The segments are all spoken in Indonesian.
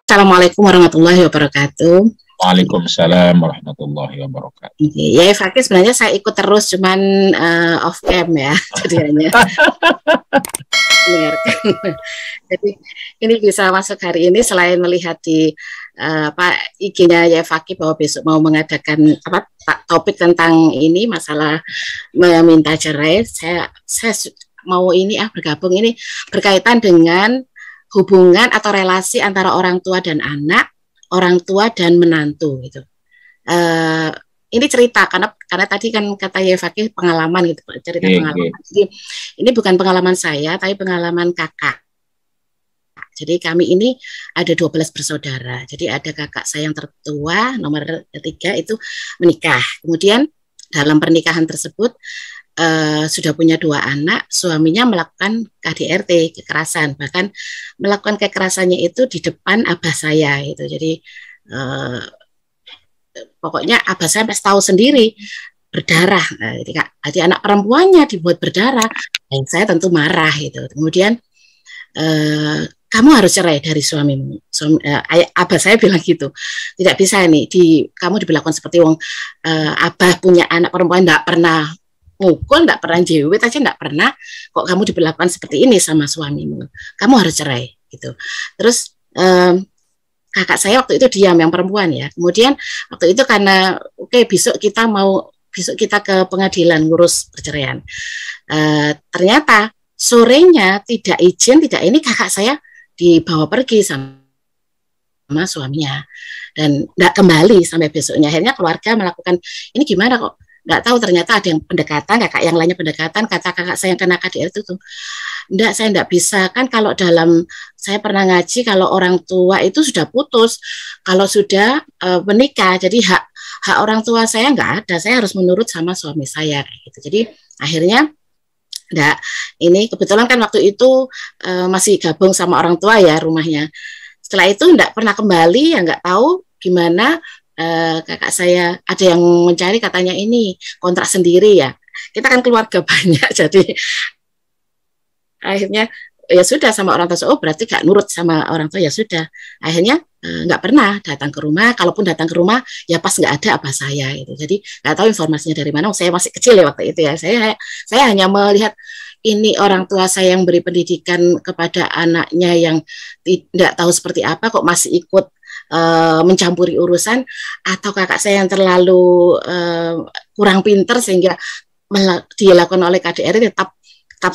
Assalamualaikum warahmatullahi wabarakatuh. Waalaikumsalam warahmatullahi wabarakatuh. Ya, Fakih sebenarnya saya ikut terus, cuman off cam ya, jadi hanya mendengarkan. Jadi ini bisa masuk hari ini selain melihat di IG-nya ya Fakih bahwa besok mau mengadakan topik tentang ini masalah meminta cerai. Saya mau ini bergabung ini berkaitan dengan hubungan atau relasi antara orang tua dan anak, orang tua dan menantu gitu. Ini cerita karena tadi kan kata Fakih pengalaman gitu, cerita pengalaman. Jadi ini bukan pengalaman saya tapi pengalaman kakak. Jadi kami ini ada 12 bersaudara. Jadi ada kakak saya yang tertua nomor 3 itu menikah. Kemudian dalam pernikahan tersebut sudah punya 2 anak, suaminya melakukan KDRT, kekerasan, bahkan melakukan kekerasannya itu di depan abah saya itu. Jadi pokoknya abah saya sampai tahu sendiri berdarah. Jadi anak perempuannya dibuat berdarah, dan saya tentu marah itu. Kemudian kamu harus cerai dari suamimu. Abah saya bilang gitu, tidak bisa nih kamu diberlakukan seperti wong abah punya anak perempuan, tidak pernah mukul, tidak pernah jewet aja, tidak pernah, kok kamu diperlakukan seperti ini sama suamimu, kamu harus cerai gitu. Terus kakak saya waktu itu diam, yang perempuan ya. Kemudian waktu itu karena besok kita ke pengadilan ngurus perceraian, ternyata sorenya tidak izin, tidak ini, kakak saya dibawa pergi sama suaminya dan tidak kembali sampai besoknya. Akhirnya keluarga melakukan ini, gimana kok nggak tahu, ternyata ada yang pendekatan, kakak yang lainnya pendekatan, kata kakak saya yang kena KDR itu tuh, enggak, saya enggak bisa, kan kalau dalam, saya pernah ngaji, kalau orang tua itu sudah putus, kalau sudah menikah, jadi hak orang tua saya enggak ada, saya harus menurut sama suami saya gitu. Jadi akhirnya enggak, ini kebetulan kan waktu itu masih gabung sama orang tua ya rumahnya. Setelah itu enggak pernah kembali, ya enggak tahu gimana. Kakak saya ada yang mencari, katanya ini kontrak sendiri ya, kita kan keluarga banyak, jadi akhirnya ya sudah sama orang tua, oh berarti gak nurut sama orang tua, ya sudah, akhirnya nggak pernah datang ke rumah, kalaupun datang ke rumah ya pas nggak ada abah saya itu. Jadi nggak tahu informasinya dari mana, saya masih kecil ya waktu itu ya, saya hanya melihat ini orang tua saya yang beri pendidikan kepada anaknya yang tidak tahu seperti apa, kok masih ikut mencampuri urusan, atau kakak saya yang terlalu kurang pinter sehingga dilakukan oleh KDR tetap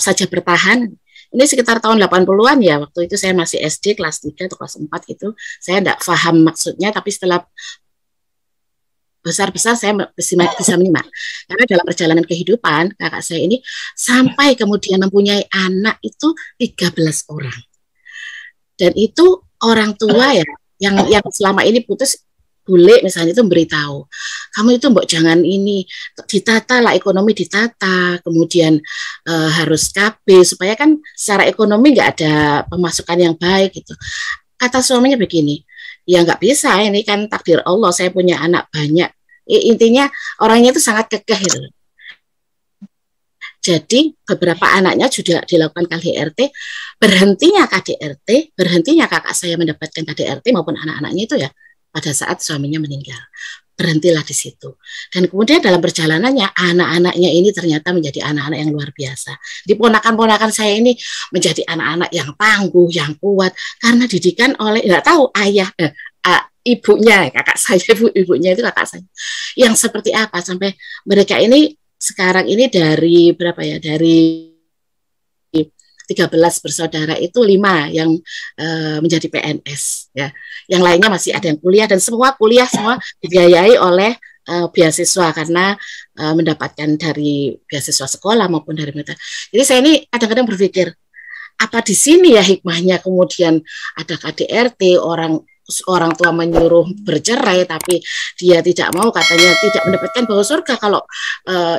saja bertahan. Ini sekitar tahun 80-an ya, waktu itu saya masih SD kelas 3 atau kelas 4 gitu, saya tidak paham maksudnya, tapi setelah besar-besar saya bisa menyimak, karena dalam perjalanan kehidupan kakak saya ini sampai kemudian mempunyai anak itu 13 orang, dan itu orang tua ya yang selama ini putus, bule misalnya itu memberitahu, kamu itu mbok jangan ini, ditata lah, ekonomi ditata, kemudian harus KB supaya kan secara ekonomi nggak ada pemasukan yang baik gitu. Kata suaminya begini, ya nggak bisa, ini kan takdir Allah, saya punya anak banyak. Intinya orangnya itu sangat kekeh gitu. Jadi beberapa anaknya sudah dilakukan KDRT, berhentinya KDRT, berhentinya kakak saya mendapatkan KDRT maupun anak-anaknya itu ya pada saat suaminya meninggal. Berhentilah di situ. Dan kemudian dalam perjalanannya anak-anaknya ini ternyata menjadi anak-anak yang luar biasa. Di ponakan-ponakan saya ini menjadi anak-anak yang tangguh, yang kuat, karena didikan oleh, nggak tahu ayah, ibunya, kakak saya, ibunya itu kakak saya, yang seperti apa, sampai mereka ini sekarang ini dari berapa ya, dari 13 bersaudara itu 5 yang menjadi PNS ya, yang lainnya masih ada yang kuliah, dan semua kuliah semua dibiayai oleh beasiswa karena mendapatkan dari beasiswa sekolah maupun dari mereka. Jadi saya ini kadang-kadang berpikir, apa di sini ya hikmahnya kemudian ada KDRT, orang tua menyuruh bercerai tapi dia tidak mau, katanya tidak mendapatkan bau surga kalau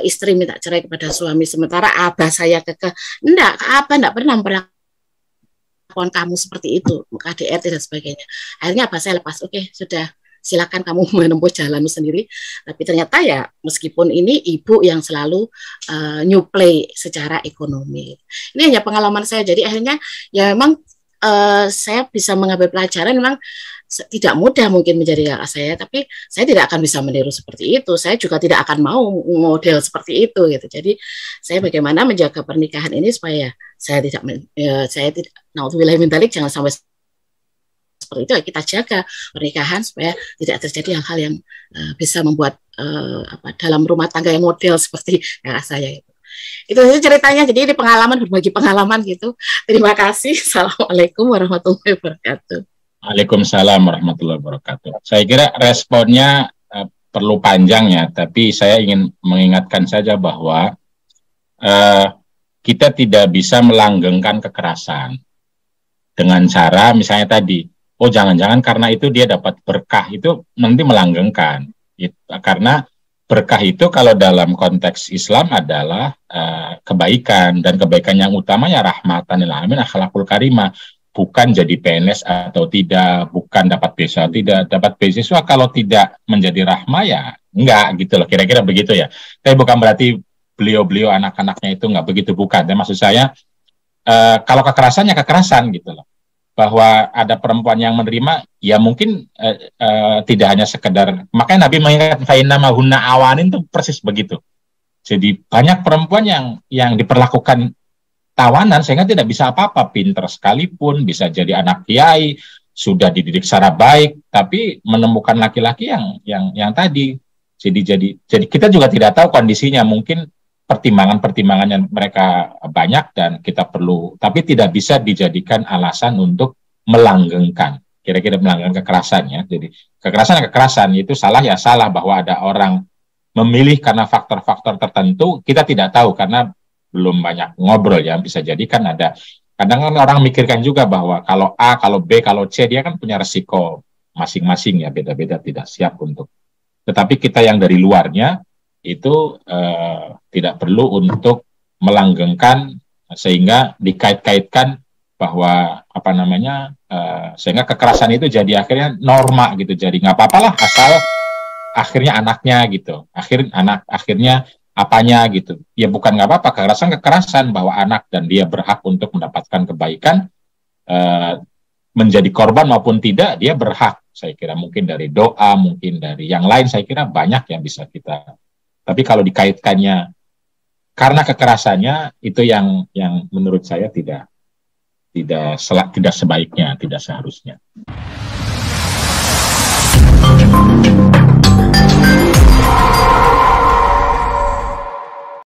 istri minta cerai kepada suami, sementara abah saya kekeh, enggak, abah enggak pernah memperlakukan kamu seperti itu, KDRT dan sebagainya. Akhirnya abah saya lepas, oke, sudah, silakan kamu menempuh jalanmu sendiri. Tapi ternyata ya meskipun ini ibu yang selalu nyuplai secara ekonomi. Ini hanya pengalaman saya, jadi akhirnya ya memang saya bisa mengambil pelajaran. Memang tidak mudah mungkin menjadi kakak saya, tapi saya tidak akan bisa meniru seperti itu. Saya juga tidak akan mau model seperti itu gitu. Jadi saya bagaimana menjaga pernikahan ini supaya saya tidak naudzubillah min dzalik, jangan sampai seperti itu. Kita jaga pernikahan supaya tidak terjadi hal-hal yang bisa membuat dalam rumah tangga yang model seperti kakak saya itu. Itu saja ceritanya. Jadi ini pengalaman, berbagi pengalaman gitu. Terima kasih. Assalamualaikum warahmatullahi wabarakatuh. Waalaikumsalam warahmatullahi wabarakatuh. Saya kira responnya perlu panjang ya, tapi saya ingin mengingatkan saja bahwa kita tidak bisa melanggengkan kekerasan dengan cara misalnya tadi, oh jangan-jangan karena itu dia dapat berkah, itu nanti melanggengkan. Karena berkah itu kalau dalam konteks Islam adalah kebaikan, dan kebaikan yang utama ya rahmatan lil alamin, akhlakul karimah. Bukan jadi PNS atau tidak, bukan dapat beasiswa tidak, dapat beasiswa kalau tidak menjadi rahmah ya enggak gitu loh, kira-kira begitu ya. Tapi bukan berarti beliau-beliau anak-anaknya itu enggak begitu, bukan. Dan maksud saya kalau kekerasannya kekerasan gitu loh, bahwa ada perempuan yang menerima ya mungkin tidak hanya sekedar, makanya Nabi mengingat fa'inna mahunna awanin itu persis begitu. Jadi banyak perempuan yang diperlakukan tawanan sehingga tidak bisa apa-apa, pinter sekalipun, bisa jadi anak kiai, sudah dididik secara baik, tapi menemukan laki-laki yang tadi. Jadi kita juga tidak tahu kondisinya, mungkin pertimbangan-pertimbangan yang mereka banyak dan kita perlu, tapi tidak bisa dijadikan alasan untuk melanggengkan, kira-kira melanggengkan kekerasannya. Jadi kekerasan itu salah ya salah, bahwa ada orang memilih karena faktor-faktor tertentu, kita tidak tahu karena belum banyak ngobrol ya. Bisa jadi kan ada, kadang kan orang mikirkan juga bahwa kalau A, kalau B, kalau C, dia kan punya resiko masing-masing ya, beda-beda, tidak siap untuk. Tetapi kita yang dari luarnya itu tidak perlu untuk melanggengkan sehingga dikait-kaitkan bahwa sehingga kekerasan itu jadi akhirnya norma gitu, jadi nggak apa-apalah asal akhirnya anaknya gitu, akhirnya apanya gitu. Ya bukan nggak apa-apa, kekerasan bahwa anak dan dia berhak untuk mendapatkan kebaikan, menjadi korban maupun tidak, dia berhak. Saya kira mungkin dari doa, mungkin dari yang lain, saya kira banyak yang bisa kita. Tapi kalau dikaitkannya karena kekerasannya, itu yang menurut saya tidak sebaiknya, tidak seharusnya.